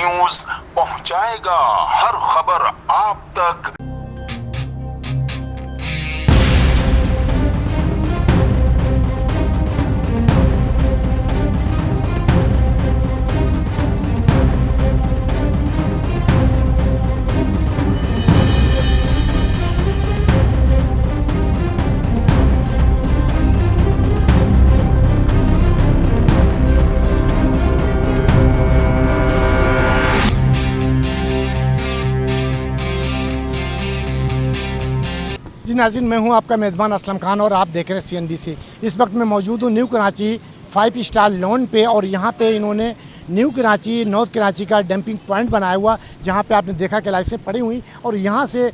News पहुंचाएगा हर खबर आप तक। जी नाज़रीन, मैं हूं आपका मेज़बान असलम खान और आप देख रहे हैं CNBC। इस वक्त मैं मौजूद हूं न्यू कराची 5 स्टार लॉन पे और यहां पे इन्होंने न्यू कराची नॉर्थ कराची का डंपिंग पॉइंट बनाया हुआ, जहां पे आपने देखा कि लाइसें पड़ी हुई और यहां से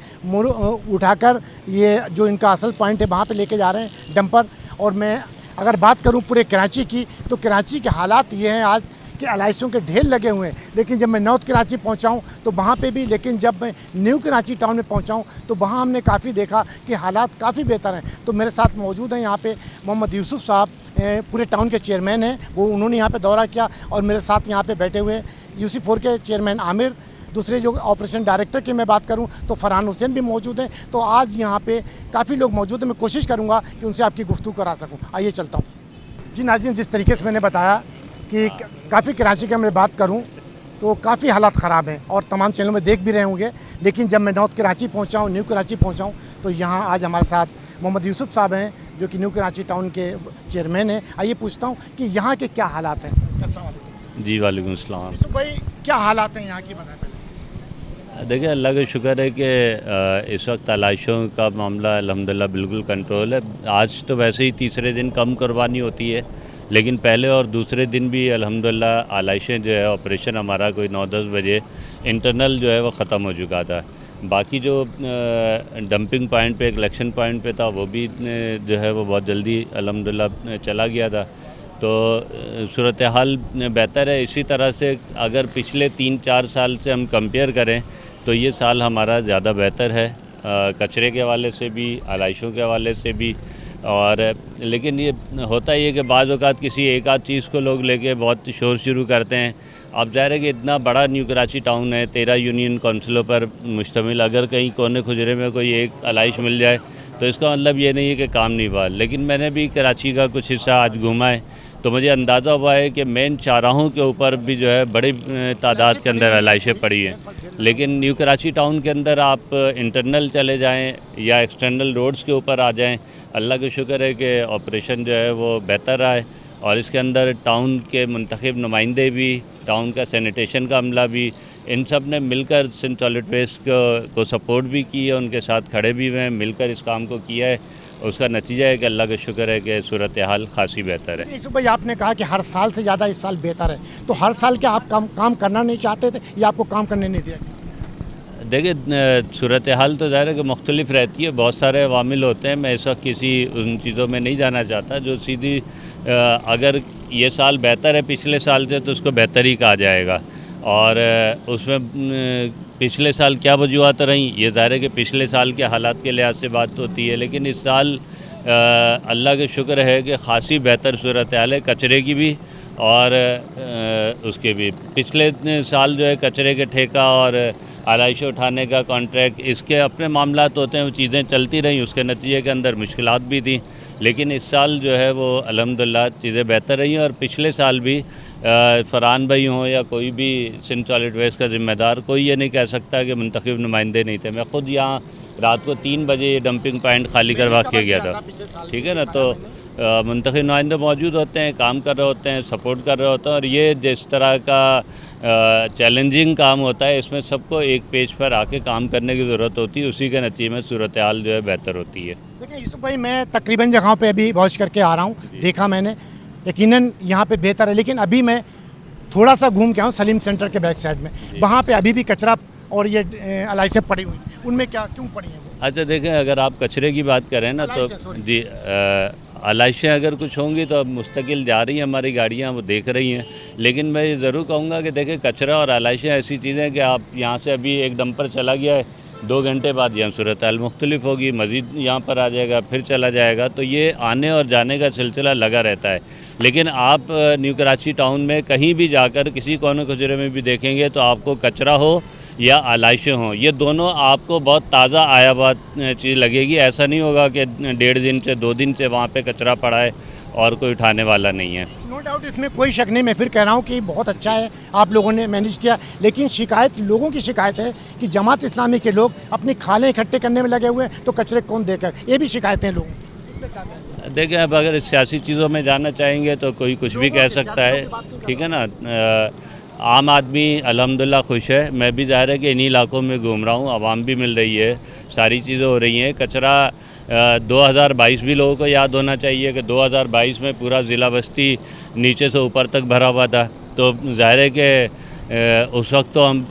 उठाकर ये जो इनका असल पॉइंट है वहां पे लेके जा रहे हैं डंपर। और मैं अगर बात करूं पूरे कराची की, तो कराची के हालात ये हैं आज कि एलआईसियों के ढेर लगे हुए हैं। लेकिन जब मैं नॉर्थ कराची पहुंचा हूं तो वहां पे भी, लेकिन जब मैं न्यू कराची टाउन में पहुंचा हूं तो वहां हमने काफ़ी देखा कि हालात काफ़ी बेहतर हैं। तो मेरे साथ मौजूद हैं यहाँ पे मोहम्मद यूसुफ साहब, पूरे टाउन के चेयरमैन हैं, वो उन्होंने यहाँ पे दौरा किया। और मेरे साथ यहाँ पे बैठे हुए UC4 के चेयरमैन आमिर, दूसरे जो ऑपरेशन डायरेक्टर की मैं बात करूं तो फरहान हुसैन भी मौजूद हैं। तो आज यहाँ पे काफ़ी लोग मौजूद हैं, मैं कोशिश करूँगा कि उनसे आपकी गुफ्तगू करा सकूँ। आइए चलता हूँ। जी नाज़रीन, जिस तरीके से मैंने बताया कि काफ़ी कराची की मैं बात करूं तो काफ़ी हालात ख़राब हैं और तमाम चैनलों में देख भी रहे होंगे। लेकिन जब मैं नॉर्थ कराची पहुंचा हूं, न्यू कराची पहुंचा हूं, तो यहाँ आज हमारे साथ मोहम्मद यूसुफ साहब हैं जो कि न्यू कराची टाउन के चेयरमैन हैं। आइए पूछता हूँ कि यहाँ के क्या हालात हैं। अस्सलाम वालेकुम। जी वालेकुम अस्सलाम। यूसुफ भाई, क्या हालात हैं यहाँ की, बताएं पहले। देखिए, अल्लाह का शुक्र है कि इस वक्त तलाशियों का मामला अल्हम्दुलिल्लाह बिल्कुल कंट्रोल है। आज तो वैसे ही तीसरे दिन कम कुर्बानी होती है, लेकिन पहले और दूसरे दिन भी अल्हम्दुलिल्लाह आलाइशें जो है ऑपरेशन हमारा कोई 9-10 बजे इंटरनल जो है वो ख़त्म हो चुका था। बाकी जो डंपिंग पॉइंट पे, कलेक्शन पॉइंट पे था, वो भी जो है वो बहुत जल्दी अल्हम्दुलिल्लाह चला गया था। तो सूरत हाल बेहतर है। इसी तरह से अगर पिछले 3-4 साल से हम कंपेयर करें तो ये साल हमारा ज़्यादा बेहतर है, कचरे के हवाले से भी, आलाइशों के हवाले से भी। और लेकिन ये होता ही है कि बाज़ औक़ात किसी एक आध चीज़ को लोग लेके बहुत शोर शुरू करते हैं। अब ज़ाहिर है कि इतना बड़ा न्यू कराची टाउन है, 13 यूनियन काउंसिलों पर मुश्तमिल, अगर कहीं कोने खुजरे में कोई एक आलाइश मिल जाए तो इसका मतलब ये नहीं है कि काम नहीं हुआ। लेकिन मैंने भी कराची का कुछ हिस्सा आज घूमा है तो मुझे अंदाज़ा हुआ है कि मेन चौराहों के ऊपर भी जो है बड़ी तादाद के अंदर आलाइशें पड़ी हैं। लेकिन न्यू कराची टाउन के अंदर आप इंटरनल चले जाएं या एक्सटर्नल रोड्स के ऊपर आ जाएं, अल्लाह का शुक्र है कि ऑपरेशन जो है वो बेहतर रहा है। और इसके अंदर टाउन के मुंतखब नुमाइंदे भी, टाउन का सैनिटेशन का अमला भी, इन सब ने मिलकर सिंध सॉलिड वेस्ट को सपोर्ट भी की है, उनके साथ खड़े भी हुए हैं, मिलकर इस काम को किया है। उसका नतीजा है कि अल्लाह का शुक्र है कि सूरत हाल खासी बेहतर है। यूसुफ भाई, आपने कहा कि हर साल से ज़्यादा इस साल बेहतर है, तो हर साल क्या आप काम करना नहीं चाहते थे या आपको काम करने नहीं दिया? देखिए, सूरत हाल तो ज़ाहिर है कि मुख्तलिफ रहती है, बहुत सारे अवामिल होते हैं। मैं इस वक्त किसी उन चीज़ों में नहीं जाना चाहता। जो सीधी अगर ये साल बेहतर है पिछले साल से तो उसको बेहतर ही कहा जाएगा। और उसमें पिछले साल क्या वजूहत रही, ये ज़ाहिर है कि पिछले साल के हालात के लिहाज से बात होती है। लेकिन इस साल अल्लाह का शुक्र है कि ख़ासी बेहतर सूरत हाल है, कचरे की भी और उसके भी। पिछले साल जो है कचरे के ठेका और आलाइशें उठाने का कॉन्ट्रैक्ट, इसके अपने मामलात होते हैं, वो चीज़ें चलती रहीं, उसके नतीजे के अंदर मुश्किलात भी थी। लेकिन इस साल जो है वो अल्हम्दुलिल्लाह चीज़ें बेहतर रही हैं। और पिछले साल भी फरहान भाई हों या कोई भी सिंध सॉलिड वेस्ट का ज़िम्मेदार, कोई ये नहीं कह सकता कि मुंतखब नुमाइंदे नहीं थे। मैं ख़ुद यहाँ रात को 3 बजे ये डंपिंग पॉइंट खाली करवा के गया था, ठीक है ना। तो मुंतखब नुमाइंदे मौजूद होते हैं, काम कर रहे होते हैं, सपोर्ट कर रहे होते हैं। और ये जिस तरह का चैलेंजिंग काम होता है, इसमें सबको एक पेज पर आके काम करने की ज़रूरत होती है, उसी के नतीजे में सूरत हाल जो है बेहतर होती है। देखिए यूसुफ भाई, मैं तकरीबन जगहों पे अभी वॉच करके आ रहा हूँ, देखा मैंने, यकीनन यहाँ पे बेहतर है। लेकिन अभी मैं थोड़ा सा घूम के आऊँ सलीम सेंटर के बैक साइड में, वहाँ पे अभी भी कचरा और ये एलआईसें पड़ी हुई, उनमें क्या क्यों पड़ी हैं वो? अच्छा देखें, अगर आप कचरे की बात करें ना तो जी, आलाइशें अगर कुछ होंगी तो अब मुस्तकिल जा रही हैं हमारी गाड़ियाँ, वो देख रही हैं। लेकिन मैं ये ज़रूर कहूँगा कि देखें, कचरा और आलाइशें ऐसी चीज़ें हैं कि आप यहाँ से अभी एक डंपर चला गया है, 2 घंटे बाद यहाँ सूरत हाल मुख्तलिफ होगी, मज़ीद यहाँ पर आ जाएगा, फिर चला जाएगा। तो ये आने और जाने का सिलसिला लगा रहता है। लेकिन आप न्यू कराची टाउन में कहीं भी जाकर किसी कोने कचरे में भी देखेंगे तो आपको कचरा हो या आलाइशें हों, ये दोनों आपको बहुत ताज़ा आया बात चीज़ लगेगी। ऐसा नहीं होगा कि 1.5 दिन से 2 दिन से वहाँ पे कचरा पड़ा है और कोई उठाने वाला नहीं है। नो डाउट, इसमें कोई शक नहीं। मैं फिर कह रहा हूँ कि बहुत अच्छा है आप लोगों ने मैनेज किया, लेकिन शिकायत लोगों की शिकायत है कि जमात इस्लामी के लोग अपनी खालें इकट्ठे करने में लगे हुए हैं, तो कचरे कौन देकर, ये भी शिकायतें हैं लोगों की। इस पे क्या कहें? देखिए, अब अगर सियासी चीज़ों में जाना चाहेंगे तो कोई कुछ भी कह सकता है, ठीक है ना। आम आदमी अल्हम्दुलिल्लाह खुश है। मैं भी ज़ाहिर है कि इन्हीं इलाकों में घूम रहा हूँ, आवाम भी मिल रही है, सारी चीज़ें हो रही हैं। कचरा 2022 भी लोगों को याद होना चाहिए कि 2022 में पूरा ज़िला बस्ती नीचे से ऊपर तक भरा हुआ था। तो ज़ाहिर है कि उस वक्त तो हम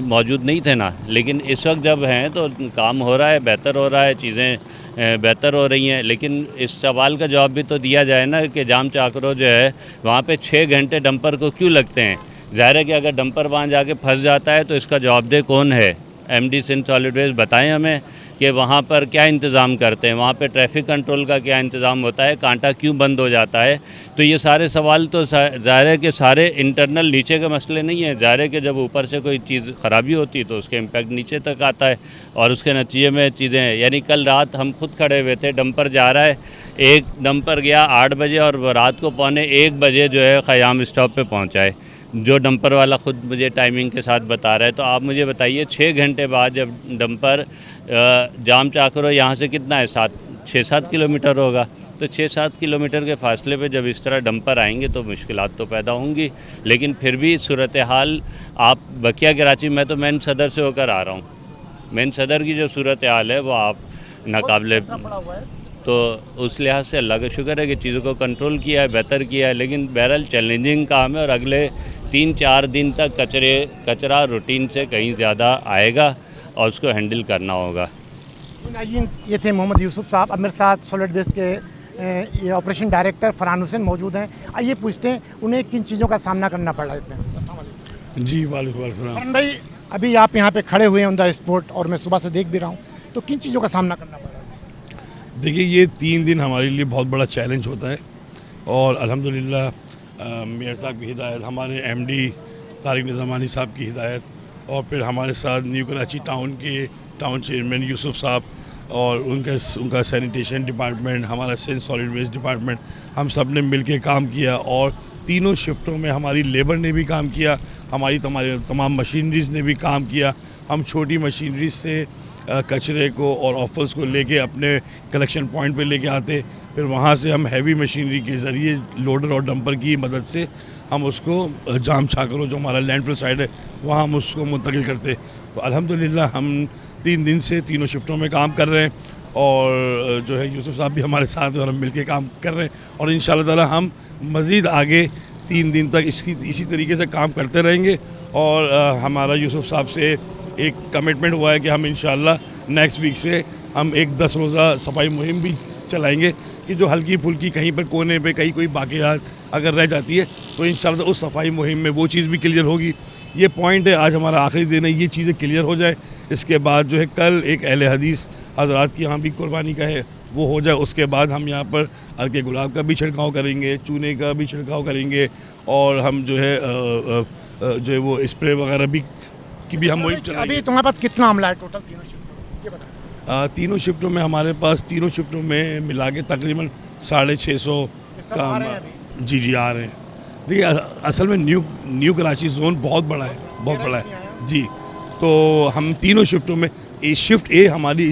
मौजूद नहीं थे ना, लेकिन इस वक्त जब हैं तो काम हो रहा है, बेहतर हो रहा है, चीज़ें बेहतर हो रही हैं। लेकिन इस सवाल का जवाब भी तो दिया जाए ना कि जाम चाकरो जो है वहाँ पे 6 घंटे डंपर को क्यों लगते हैं। ज़ाहिर है कि अगर डंपर वहाँ जाके फंस जाता है तो इसका जवाबदेह कौन है? एमडी सिंध सॉलिड वेस्ट बताएं हमें कि वहाँ पर क्या इंतज़ाम करते हैं, वहाँ पे ट्रैफिक कंट्रोल का क्या इंतज़ाम होता है, कांटा क्यों बंद हो जाता है। तो ये सारे सवाल तो ज़ाहिर है कि सारे इंटरनल नीचे के मसले नहीं हैं। ज़ाहिर है कि जब ऊपर से कोई चीज़ ख़राबी होती है तो उसके इम्पैक्ट नीचे तक आता है और उसके नतीजे में चीज़ें, यानी कल रात हम खुद खड़े हुए थे, डंपर जा रहा है, एक डंपर गया 8 बजे और रात को 12:45 बजे जो है ख़याम स्टॉप पर पहुँचा है, जो डंपर वाला ख़ुद मुझे टाइमिंग के साथ बता रहा है। तो आप मुझे बताइए 6 घंटे बाद जब डंपर जाम चाकरो यहाँ से कितना है, 6-7 किलोमीटर होगा, तो 6-7 किलोमीटर के फासले पे जब इस तरह डंपर आएंगे तो मुश्किलात तो पैदा होंगी। लेकिन फिर भी सूरत हाल, आप बकिया कराची, मैं तो मेन सदर से होकर आ रहा हूँ, मेन सदर की जो सूरत हाल है वो आप नाकाबिले, तो उस लिहाज से अल्लाह का शुक्र है कि चीज़ों को कंट्रोल किया है, बेहतर किया है। लेकिन बहरहाल चैलेंजिंग काम है और अगले 3-4 दिन तक कचरा रूटीन से कहीं ज़्यादा आएगा और उसको हैंडल करना होगा। नाज़रीन, ये थे मोहम्मद यूसुफ साहब। अब मेरे साथ सॉलिड वेस्ट के ये ऑपरेशन डायरेक्टर फरहान हुसैन मौजूद हैं। आइए पूछते हैं उन्हें किन चीज़ों का सामना करना पड़ रहा है इसमें। जी वालेकुम अस्सलाम। फरहान भाई, अभी आप यहाँ पे खड़े हुए हैं ऑन द स्पॉट और मैं सुबह से देख भी रहा हूँ, तो किन चीज़ों का सामना करना पड़ रहा है? देखिए, ये 3 दिन हमारे लिए बहुत बड़ा चैलेंज होता है और अल्हम्दुलिल्लाह मेयर साहब की हिदायत, हमारे एमडी तारिक निज़ामानी साहब की हिदायत और फिर हमारे साथ न्यू कराची टाउन के टाउन चेयरमैन यूसुफ साहब और उनका सैनिटेशन डिपार्टमेंट, हमारा सिंध सॉलिड वेस्ट डिपार्टमेंट, हम सब ने मिल के काम किया और तीनों शिफ्टों में हमारी लेबर ने भी काम किया, हमारी तमाम मशीनरीज़ ने भी काम किया। हम छोटी मशीनरी से कचरे को और ऑफल्स को लेके अपने कलेक्शन पॉइंट पे लेके आते, फिर वहाँ से हम हैवी मशीनरी के ज़रिए लोडर और डंपर की मदद से हम उसको जाम छाकरो जो हमारा लैंडफिल साइड है वहाँ हम उसको मुंतकिल करते। तो अल्हम्दुलिल्लाह हम 3 दिन से तीनों शिफ्टों में काम कर रहे हैं और जो है यूसुफ साहब भी हमारे साथ हैं और हम मिल के काम कर रहे हैं और इंशाअल्लाह ताला हम मज़ीद आगे 3 दिन तक इसी तरीके से काम करते रहेंगे। और हमारा यूसुफ साहब से एक कमिटमेंट हुआ है कि हम इंशाअल्लाह नेक्स्ट वीक से हम एक 10 रोज़ा सफाई मुहिम भी चलाएंगे कि जो हल्की फुल्की कहीं पर कोने पे कहीं कोई बाक़ियात अगर रह जाती है तो इंशाअल्लाह उस सफाई मुहिम में वो चीज़ भी क्लियर होगी। ये पॉइंट है, आज हमारा आखिरी दिन है, ये चीज़ें क्लियर हो जाए, इसके बाद जो है कल एक अहले हदीस हज़रात की यहाँ भी कुर्बानी का है वो हो जाए, उसके बाद हम यहाँ पर अर्के गुलाब का भी छिड़काव करेंगे, चूने का भी छिड़काव करेंगे और हम जो है वो स्प्रे वगैरह भी की भी हम वही चलाएंगे। अभी तुम्हारे पास कितना अमला है टोटल तीनों शिफ्टों? तीनों शिफ्टों में हमारे पास तीनों शिफ्टों में मिला के तकरीबन 650 का जी आ रहे हैं। देखिए, असल में न्यू कराची जोन बहुत बड़ा है जी। तो हम तीनों शिफ्टों में, शिफ्ट ए हमारी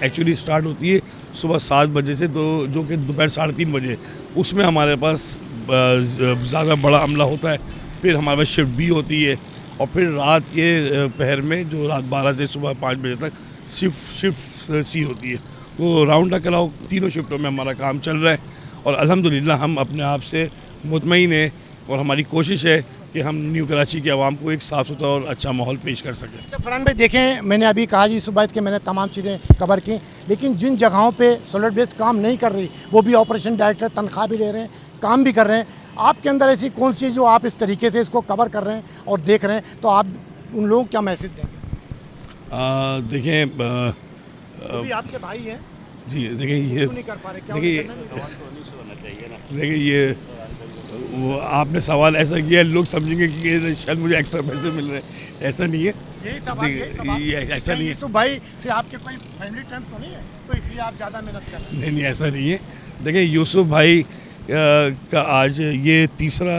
एक्चुअली स्टार्ट होती है सुबह 7 बजे से जो कि दोपहर 3:30 बजे, उसमें हमारे पास ज़्यादा बड़ा अमला होता है। फिर हमारे पास शिफ्ट बी होती है और फिर रात के पहर में जो रात 12 से सुबह 5 बजे तक शिफ्ट सी होती है। तो राउंड द क्लॉक तीनों शिफ्टों में हमारा काम चल रहा है और अल्हम्दुलिल्लाह हम अपने आप से मुतमईन हैं और हमारी कोशिश है कि हम न्यू कराची के आवाम को एक साफ़ सुथरा और अच्छा माहौल पेश कर सकें। अच्छा फरहान भाई, देखें, मैंने अभी कहा जी सुबह के मैंने तमाम चीज़ें कवर की, लेकिन जिन जगहों पे सॉलिड वेस्ट काम नहीं कर रही, वो भी ऑपरेशन डायरेक्टर तनख्वाह भी ले रहे हैं, काम भी कर रहे हैं, आपके अंदर ऐसी कौन सी जो आप इस तरीके से इसको कवर कर रहे हैं और देख रहे हैं, तो आप उन लोगों को क्या मैसेज देंगे? देखें वो भी आपके भाई हैं, जी देखिए ये क्यों नहीं कर पा रहे? क्या देखिए उन्हें करना नहीं है? देखिए ये वो आपने सवाल ऐसा किया है, लोग समझेंगे कि ये शायद मुझे एक्स्ट्रा पैसे मिल रहे हैं, ऐसा नहीं है। यही सवाल, यही सवाल। ये ऐसा नहीं है, यूसुफ भाई से आपके कोई फैमिली टर्म्स तो नहीं है, तो इसलिए आप ज़्यादा मेहनत कर रहे हैं? नहीं ऐसा नहीं है। देखिए यूसुफ भाई का आज ये तीसरा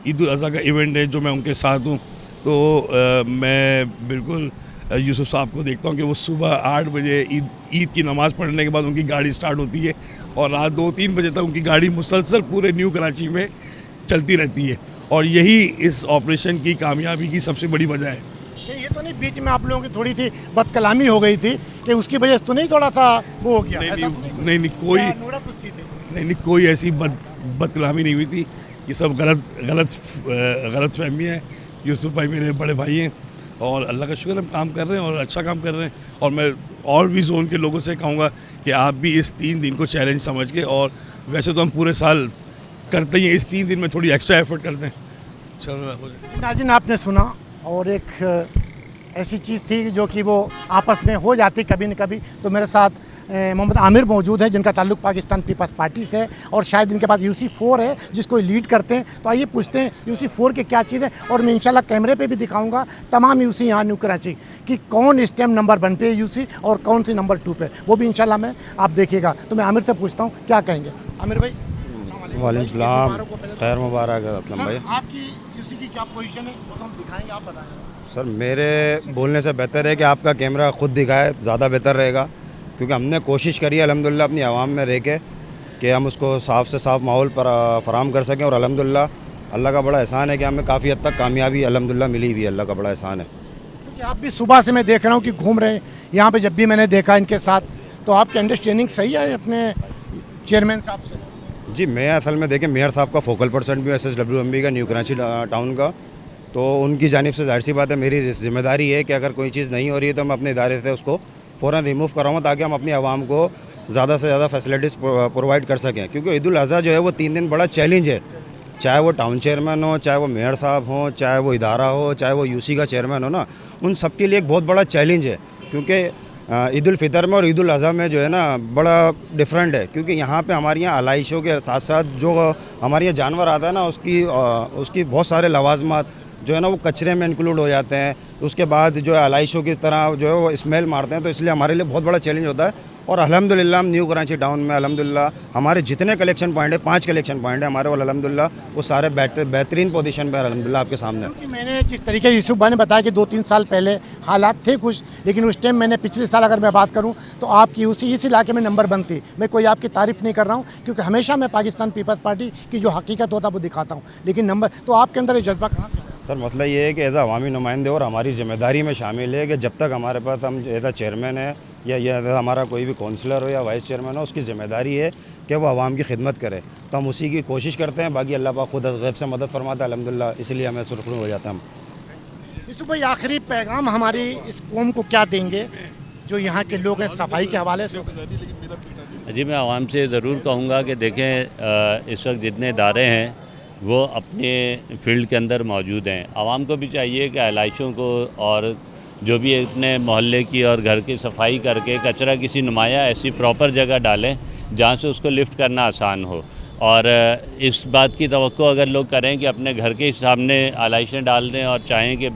ईद उल अज़हा का इवेंट है जो मैं उनके साथ हूँ, तो मैं बिल्कुल यूसुफ साहब को देखता हूँ कि वो सुबह 8 बजे ईद की नमाज़ पढ़ने के बाद उनकी गाड़ी स्टार्ट होती है और रात 2-3 बजे तक उनकी गाड़ी मुसलसल पूरे न्यू कराची में चलती रहती है, और यही इस ऑपरेशन की कामयाबी की सबसे बड़ी वजह है। ये तो नहीं बीच में आप लोगों की थोड़ी थी बदकलामी हो गई थी कि उसकी वजह से तो नहीं थोड़ा सा वो हो गया? ऐसा तो नहीं कोई या नूरा कुश्ती थी? नहीं कोई ऐसी बदकलामी नहीं हुई थी। ये सब गलत फहमी है। यूसुफ भाई मेरे बड़े भाई हैं और अल्लाह का शुक्र हम काम कर रहे हैं और अच्छा काम कर रहे हैं, और मैं और भी जोन के लोगों से कहूँगा कि आप भी इस 3 दिन को चैलेंज समझ के, और वैसे तो हम पूरे साल करते ही हैं, इस 3 दिन में थोड़ी एक्स्ट्रा एफर्ट करते हैं। चल रहा हो जाए। नाज़रीन आपने सुना, और एक ऐसी चीज़ थी जो कि वो आपस में हो जाती कभी न कभी। तो मेरे साथ मोहम्मद आमिर मौजूद है जिनका ताल्लुक पाकिस्तान पीपल्स पार्टी से है, और शायद इनके पास UC4 है जिसको लीड करते हैं। तो आइए पूछते हैं UC4 की क्या चीज़ है, और मैं इंशाल्लाह कैमरे पे भी दिखाऊंगा तमाम UC यहाँ न्यू कराची कि कौन स्टेम नंबर 1 पे UC और कौन सी नंबर 2 पे, वो भी इंशाल्लाह मैं आप देखिएगा। तो मैं आमिर से पूछता हूँ क्या कहेंगे। आमिर भाई वालेकुम सलाम, खैर मुबारक असलम भाई। आपकी UC की क्या पोजीशन है वो तो हम दिखाएंगे, आप बताएं। सर मेरे बोलने से बेहतर है कि आपका कैमरा ख़ुद दिखाए, ज़्यादा बेहतर रहेगा, क्योंकि हमने कोशिश करी है अल्हम्दुलिल्लाह अपनी आवाम में रह के कि हम उसको साफ़ से साफ़ माहौल पर फराहम कर सकें, और अल्हम्दुलिल्लाह अल्लाह का बड़ा एहसान है कि हमें काफ़ी हद तक कामयाबी अल्हम्दुलिल्लाह मिली हुई है, अल्लाह का बड़ा एहसान है। क्योंकि आप भी सुबह से मैं देख रहा हूँ कि घूम रहे हैं यहाँ पे, जब भी मैंने देखा इनके साथ, तो आपकी अंडरस्टैंडिंग सही है अपने चेयरमैन साहब से? जी मैं असल में देखें मेयर साहब का फोकल पर्सन भी हूँ SSWMB का न्यू कराची टाउन का, तो उनकी जानिब से जाहिर सी बात है मेरी जिम्मेदारी है कि अगर कोई चीज़ नहीं हो रही है तो मैं अपने इदारे से उसको फ़ौरन रिमूव कराऊँ, ताकि हम अपनी आवाम को ज़्यादा से ज़्यादा फैसिलिटीज़ प्रोवाइड कर सकें। क्योंकि ईद उल अज़हा जो है वो 3 दिन बड़ा चैलेंज है, चाहे वो टाउन चेयरमैन हो, चाहे वो मेयर साहब हों, चाहे वो इदारा हो, चाहे वो UC का चेयरमैन हो ना, उन सब के लिए एक बहुत बड़ा चैलेंज है। क्योंकि ईद उल फितर में और ईद उल अज़हा में जो है ना बड़ा डिफरेंट है, क्योंकि यहाँ पे हमारे यहाँ आलाइशों के साथ साथ जो हमारे यहाँ जानवर आता है ना उसकी बहुत सारे लवाजमात जो है ना वो कचरे में इंक्लूड हो जाते हैं। उसके बाद जो है आलाइशों की तरह जो है वो स्मेल मारते हैं, तो इसलिए हमारे लिए बहुत बड़ा चैलेंज होता है। और अल्हम्दुलिल्लाह हम न्यू कराची टाउन में अल्हम्दुलिल्लाह हमारे जितने कलेक्शन पॉइंट है, 5 कलेक्शन पॉइंट है हमारे, और अल्हम्दुलिल्लाह वो सारे बेहतरीन पोजीशन पर अल्हम्दुलिल्लाह आपके सामने। क्योंकि मैंने जिस तरीके से यूसुफ भाई ने बताया कि 2-3 साल पहले हालात थे कुछ, लेकिन उस टाइम मैंने पिछले साल अगर मैं बात करूं तो आपकी इस इलाके में नंबर 1 थी। मैं कोई आपकी तारीफ़ नहीं कर रहा हूं, क्योंकि हमेशा मैं पाकिस्तान पीपल्स पार्टी की जो हकीकत होता है वो दिखाता हूँ, लेकिन नंबर तो आपके अंदर ये जज्बा कहाँ से आया? सर मसला ये है कि एज अवामी नुमाइंदे और हमारी ज़िम्मेदारी में शामिल है कि जब तक हमारे पास हम एज चेयरमैन है या हमारा कोई भी काउंसलर हो या वाइस चेयरमैन हो, उसकी ज़िम्मेदारी है कि वो आवाम की खिदमत करे, तो हम उसी की कोशिश करते हैं। बाकी अल्लाह पाक खुद गैब से मदद फरमाता है अल्हम्दुलिल्लाह, इसलिए हमें सुरखरू हो जाता है हम। यूसुफ भाई आखिरी पैगाम हमारी इस कौम को क्या देंगे जो यहाँ के लोग हैं सफाई के हवाले से? जी मैं आवाम से ज़रूर कहूँगा कि देखें इस वक्त जितने इदारे हैं वो अपने फील्ड के अंदर मौजूद हैं। आवाम को भी चाहिए कि आलाइशों को और जो भी अपने मोहल्ले की और घर की सफाई करके कचरा किसी नुमाया ऐसी प्रॉपर जगह डालें जहाँ से उसको लिफ्ट करना आसान हो। और इस बात की तवक्को अगर लोग करें कि अपने घर के सामने आलाइशें डाल दें और चाहें कि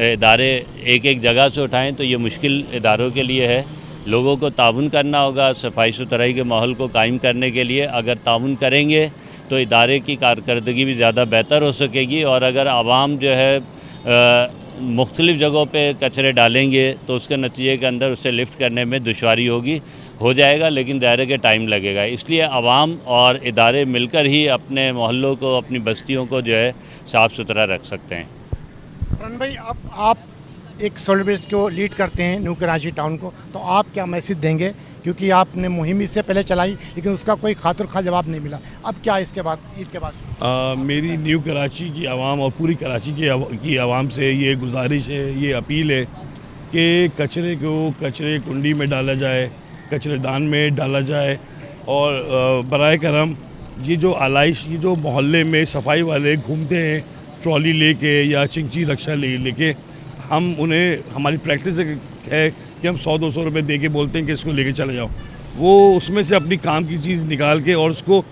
इदारे एक एक जगह से उठाएं, तो ये मुश्किल इदारों के लिए है। लोगों को ताउन करना होगा सफाई सुथराई के माहौल को कायम करने के लिए। अगर ताउन करेंगे तो इदारे की कारकर्दगी भी ज़्यादा बेहतर हो सकेगी, और अगर आवाम जो है मुख्तलिफ़ जगहों पे कचरे डालेंगे तो उसके नतीजे के अंदर उसे लिफ्ट करने में दुश्वारी होगी। हो जाएगा लेकिन दायरे के टाइम लगेगा। इसलिए आवाम और इदारे मिलकर ही अपने मोहल्लों को, अपनी बस्तियों को जो है साफ़ सुथरा रख सकते हैं। रन भाई अब आप एक सेलिब्रेट को लीड करते हैं न्यू कराची टाउन को, तो आप क्या मैसेज देंगे? क्योंकि आपने मुहिम इससे पहले चलाई लेकिन उसका कोई खातिर खा जवाब नहीं मिला, अब क्या इसके बाद ईद के बाद? मेरी न्यू कराची की आवाम और पूरी कराची की आवाम से ये गुजारिश है, ये अपील है कि कचरे को कचरे कुंडी में डाला जाए, कचरेदान में डाला जाए, और बराए करम ये जो आलाइश, ये जो मोहल्ले में सफाई वाले घूमते हैं ट्रॉली लेके या चिंची रक्षा लेके, हम उन्हें, हमारी प्रैक्टिस है कि हम 100-200 रुपये दे के बोलते हैं कि इसको लेके चले जाओ, वो उसमें से अपनी काम की चीज़ निकाल के और उसको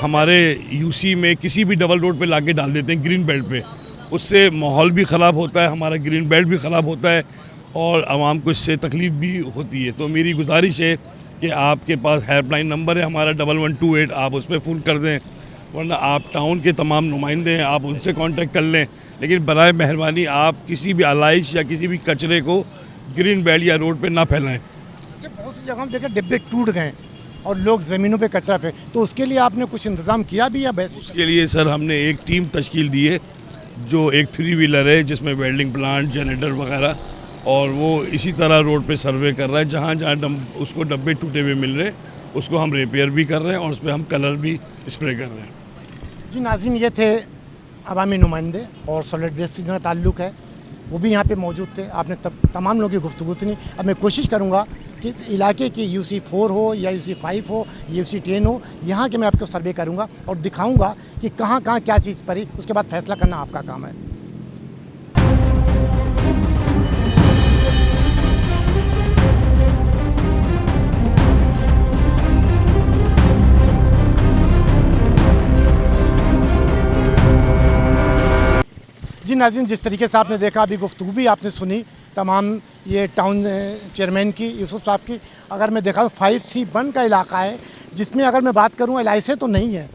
हमारे यूसी में किसी भी डबल रोड पे लाके डाल देते हैं, ग्रीन बेल्ट पे। उससे माहौल भी ख़राब होता है, हमारा ग्रीन बेल्ट भी ख़राब होता है और आवाम को इससे तकलीफ़ भी होती है। तो मेरी गुजारिश है कि आपके पास हेल्पलाइन नंबर है हमारा 1128, आप उस पर फ़ोन कर दें, वरना आप टाउन के तमाम नुमाइंदे हैं, आप उनसे कांटेक्ट कर लें। लेकिन बराए मेहरबानी आप किसी भी आलाइश या किसी भी कचरे को ग्रीन बेल्ट या रोड पे ना फैलाएं। बहुत सी जगहों देखे डिब्बे टूट गए और लोग ज़मीनों पे कचरा फेंक, तो उसके लिए आपने कुछ इंतज़ाम किया भी या वैसे? उसके लिए सर हमने एक टीम तश्कील दी है, जो एक 3 व्हीलर है जिसमें वेल्डिंग प्लांट, जनरेटर वगैरह, और वो इसी तरह रोड पे सर्वे कर रहा है। जहाँ जहाँ उसको डब्बे टूटे हुए मिल रहे उसको हम रिपेयर भी कर रहे हैं और उस पर हम कलर भी स्प्रे कर रहे हैं। जी नाज़रीन, ये थे अवामी नुमाइंदे और सॉलिड वेस्ट से जिनका ताल्लुक़ है, वो भी यहाँ पे मौजूद थे। आपने तमाम लोगों की गुफ्तगू सुनी। अब मैं कोशिश करूँगा कि इस इलाके की UC 4 हो या UC 5 हो, UC 10 हो, यहाँ के मैं आपको सर्वे करूँगा और दिखाऊँगा कि कहाँ कहाँ क्या चीज़ पड़ी, उसके बाद फैसला करना आपका काम है। जी नाज़रीन, जिस तरीके से आपने देखा, अभी गुफ्तगू भी आपने सुनी तमाम ये टाउन चेयरमैन की, यूसुफ साहब की। अगर मैं देखा तो 5C1 का इलाका है, जिसमें अगर मैं बात करूँ LIC तो नहीं है,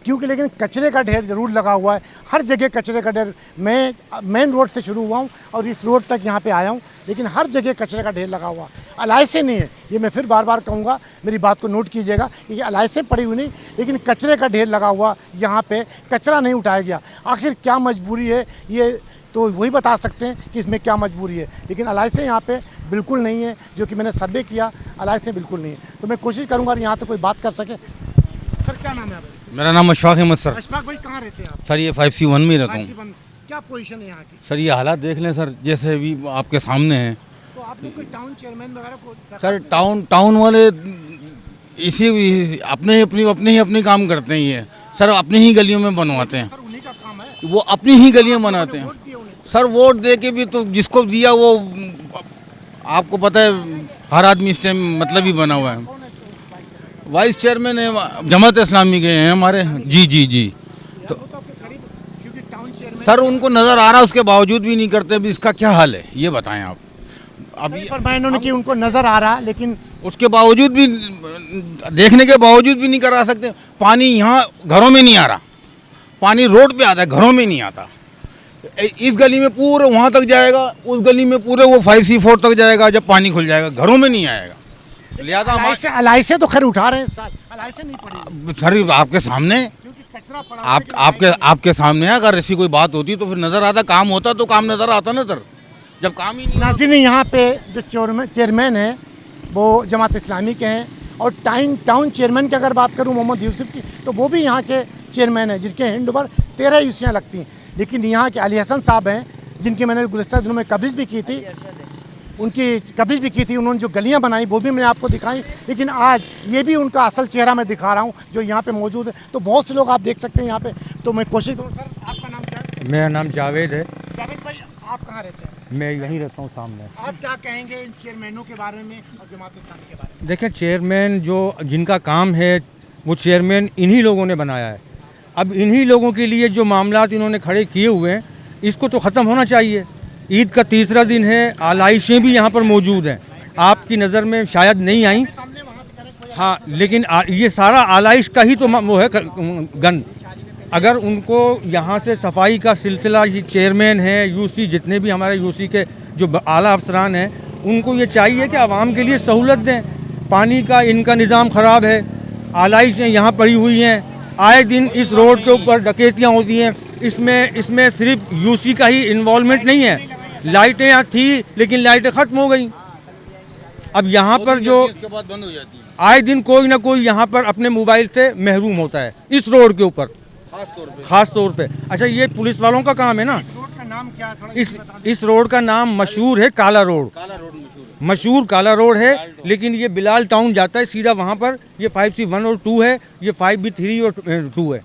क्योंकि लेकिन कचरे का ढेर ज़रूर लगा हुआ है, हर जगह कचरे का ढेर। मैं मेन रोड से शुरू हुआ हूँ और इस रोड तक यहाँ पे आया हूँ, लेकिन हर जगह कचरे का ढेर लगा हुआ है। LIC नहीं है, ये मैं फिर बार बार कहूँगा, मेरी बात को नोट कीजिएगा कि LIC पड़ी हुई नहीं, लेकिन कचरे का ढेर लगा हुआ, यहाँ पे कचरा नहीं उठाया गया। आखिर क्या मजबूरी है, ये तो वही बता सकते हैं कि इसमें क्या मजबूरी है, लेकिन LIC यहाँ पे बिल्कुल नहीं है। जो कि मैंने सर्वे किया, LIC बिल्कुल नहीं है। तो मैं कोशिश करूँगा यहाँ तो कोई बात कर सके। सर क्या नाम है आपका? मेरा नाम अशफाक अहमद सर। अशफाक भाई, कहाँ रहते हैं आप? सर ये 5C1 में रहता हूँ। 5C1, क्या पोजीशन है यहाँ की? सर ये हालात देख लें सर, जैसे भी आपके सामने हैं। तो आप लोग कोई टाउन चेयरमैन वगैरह को सर टाउन वाले इसी अपने ही काम करते हैं। ये सर अपनी ही गलियों में बनवाते हैं, सर उन्हीं का काम है, वो अपनी ही गलियाँ बनाते हैं। वोट दिए उन्हें। सर वोट दे के भी तो जिसको दिया वो आपको पता है, हर आदमी इस टाइम मतलब ही बना हुआ है। कौन है जो वाइस चेयरमैन? वाइस चेयरमैन है जमात इस्लामी के हैं हमारे। जी। तो वो तो आपके करीब, क्योंकि टाउन चेयरमैन सर उनको नज़र आ रहा, उसके बावजूद भी नहीं करते। अभी इसका क्या हाल है ये बताएं आप। अभी पर इन्होंने कि उनको नजर आ रहा, लेकिन उसके बावजूद भी, देखने के बावजूद भी नहीं करा सकते। पानी यहाँ घरों में नहीं आ रहा, पानी रोड पे आता है, घरों में नहीं आता। इस गली में पूरे वहाँ तक जाएगा, उस गली में पूरे वो 5C4 तक जाएगा। जब पानी खुल जाएगा घरों में नहीं आएगा। लिहाजा LIC तो खैर उठा रहे हैं, साल LIC नहीं पड़ी, सर आपके सामने, क्योंकि कचरा पड़ा आपके सामने अगर ऐसी कोई बात होती तो फिर नज़र आता, काम होता तो काम नज़र आता ना सर। जब काम ही नहीं। नाज़रीन, यहाँ पे जो चेयरमैन है वो जमात इस्लामी के हैं, और टाउन चेयरमैन की अगर बात करूँ मोहम्मद यूसुफ की, तो वो भी यहाँ के चेयरमैन हैं, जिनके हैंड ओवर 13 यूसियाँ लगती हैं। लेकिन यहाँ के अली हसन साहब हैं, जिनकी मैंने गुज़श्ता दिनों में कवरेज भी की थी, उन्होंने जो गलियाँ बनाई वो भी मैंने आपको दिखाई। लेकिन आज ये भी उनका असल चेहरा मैं दिखा रहा हूँ, जो यहाँ पे मौजूद है। तो बहुत से लोग आप देख सकते हैं यहाँ पे। तो मैं कोशिश करूँ। सर आपका नाम क्या है? मेरा नाम जावेद है। जावेद भाई, आप कहाँ रहते हैं? मैं यहीं रहता हूँ सामने। आप क्या कहेंगे इन चेयरमैनों के बारे में और जमात इस्लामी के बारे में? देखिए, चेयरमैन जो जिनका काम है वो चेयरमैन इन्हीं लोगों ने बनाया है। अब इन्हीं लोगों के लिए जो मामलात इन्होंने खड़े किए हुए हैं, इसको तो ख़त्म होना चाहिए। ईद का तीसरा दिन है, आलाइशें भी यहाँ पर मौजूद हैं, आपकी नज़र में शायद नहीं आई। हाँ, लेकिन ये सारा आलाइश का ही तो वो है गन। अगर उनको यहाँ से सफाई का सिलसिला, ये चेयरमैन है, यूसी, जितने भी हमारे यूसी के जो आला अफसरान हैं, उनको ये चाहिए कि आवाम के लिए सहूलत दें। पानी का इनका निज़ाम ख़राब है, आलाइशें यहाँ पड़ी हुई हैं, आए दिन इस रोड के ऊपर डकैतियाँ होती हैं। इसमें सिर्फ यूसी का ही इन्वॉल्वमेंट नहीं है। लाइटें यहाँ थी लेकिन लाइटें ख़त्म हो गई। अब यहाँ पर जो बंद हो जाती है, आए दिन कोई ना कोई यहाँ पर अपने मोबाइल से महरूम होता है इस रोड के ऊपर, खास तौर पे। अच्छा, ये पुलिस वालों का काम है ना। रोड का नाम क्या है? थोड़ा इस रोड का नाम मशहूर है काला रोड। मशहूर काला रोड है, लेकिन ये बिलाल टाउन जाता है सीधा वहाँ पर। ये 5C1 और 2 है, ये 5B3 और 2 है।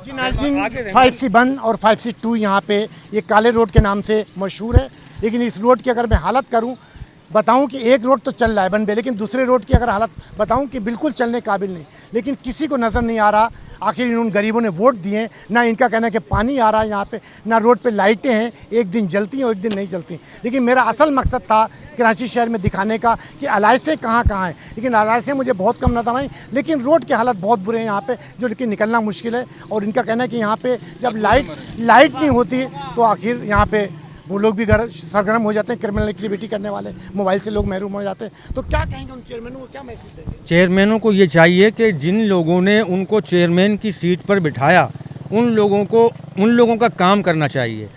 जी नाज़रीन, 5C1 और 5C2 यहाँ पे ये काले रोड के नाम से मशहूर है, लेकिन इस रोड की अगर मैं हालत करूँ बताऊं कि एक रोड तो चल रहा है बन पे, लेकिन दूसरे रोड की अगर हालत बताऊं कि बिल्कुल चलने काबिल नहीं। लेकिन किसी को नज़र नहीं आ रहा आखिर इन गरीबों ने वोट दिए, ना इनका कहना है कि पानी आ रहा है यहाँ पे, ना रोड पे लाइटें हैं, एक दिन जलती हैं और एक दिन नहीं जलती। लेकिन मेरा असल मकसद था कराची शहर में दिखाने का कि एलाइसें कहाँ कहाँ हैं, लेकिन एलाइसें मुझे बहुत कम नज़र आई, लेकिन रोड के हालत बहुत बुरे हैं यहाँ पे, जो लेकिन निकलना मुश्किल है। और इनका कहना है कि यहाँ पे जब लाइट नहीं होती तो आखिर यहाँ पे वो लोग भी घर सरगर्म हो जाते हैं, क्रिमिनल एक्टिविटी करने वाले, मोबाइल से लोग महरूम हो जाते हैं। तो क्या कहेंगे उन चेयरमैनों को, क्या मैसेज देंगे? चेयरमैनों को ये चाहिए कि जिन लोगों ने उनको चेयरमैन की सीट पर बिठाया उन लोगों का काम करना चाहिए।